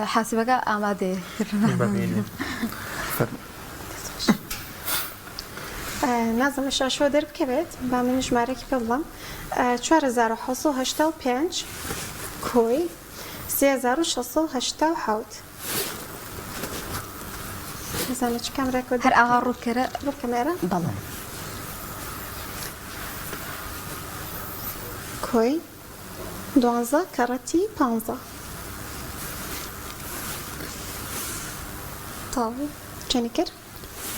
حاسبك آماده نازم الشاشة درب كبد بعمل جمارك بلام 4685 كوي 3687 مثلا كم ركود هر آغا رو كره رو كاميرا بلا كوي دوانزا كاراتي بانزا طاوي جنكر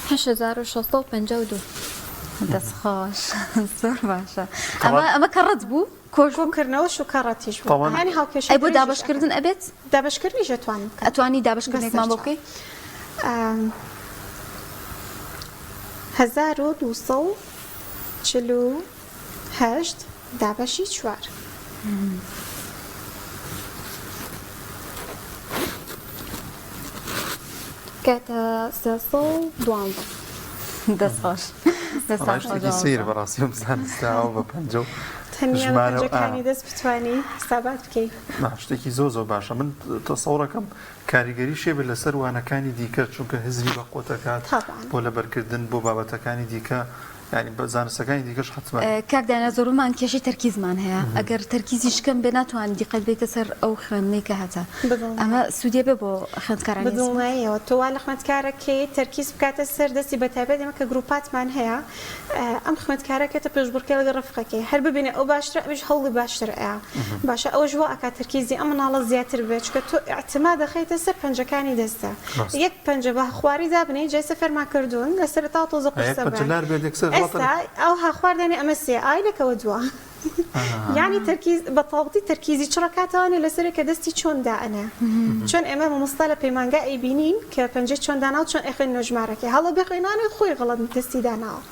8652 دەست خۆش زۆر باشە ئەمە کە ڕەت بوو کۆژ كرنا وشو كاراتيش طبعاً. يعني هاوكش ئەی بۆ دابشکردن ئەبێت دابشكرني جتوان ئەتوانی دابشکردنێکمان بۆ بکەی 1248 دابشي چوار كاتا ساسو دوانزا دەست خۆش دەست ڕاشتێکی سیر بەڕاستی بزانستاوە بە پەنجە و تەنیا ژمارە و پەنجەکانی دەست بتوانی حسابات بکەیت شتێکی زۆر باشە من تەسەوڕەکەم کاریگەری شێبێت لەسەر وانەکانی دیکە چونکە هزری بە قۆتەکات طبعاً. بۆ لەبەرکردن بۆ بابەتەکانی دیکە ینی بە زانستەکانی دیکەش حتممە کاکدانە زۆرمان کێشی تەرکیزمان هەیە ئەگەر تەرکیزی شکم بێ ناتوان دیقەت بێتە سەر ئەو خوێندنەی کە هەتا ئەمە سوودێ بێ بۆ خوێندکارانی بدڵنایەوە تۆوا لە خوێندکارەکەی تەرکیز بکاتە سەر دەستی بەتابێت ئەمە کە گروپاتمان هەیە ئەم خوێندکارەکەتە پێشبڕکێ لەگە ڕفقەکەی هەر ببینێ ئەو باشترە ئەوش هەوڵی باشتر ئەیە باشە ئەوەش بۆ ئەکات تەرکیزی ئەم مناڵە زیاتر بێت چکە تۆ ئاعتما دەخەیتە سەر پەنجەکانی دەستە یەک پەنجە بە خواری دابنێ جای سەفەرمان کردوون لە سەرەتا تۆزە قورسە ئێستا ئەو هاخواردێنێ ئەمە سێ ئای لەکەوە دووە يعني تركيز بطاقتي تركيزي شركاتاني لسرك دستي چون دانا چون امام مصطلح بيمانجا اي بينين كبنجي چون دانا چون اخي نجمارك هلا بخيناني خوي غلط دستي دانا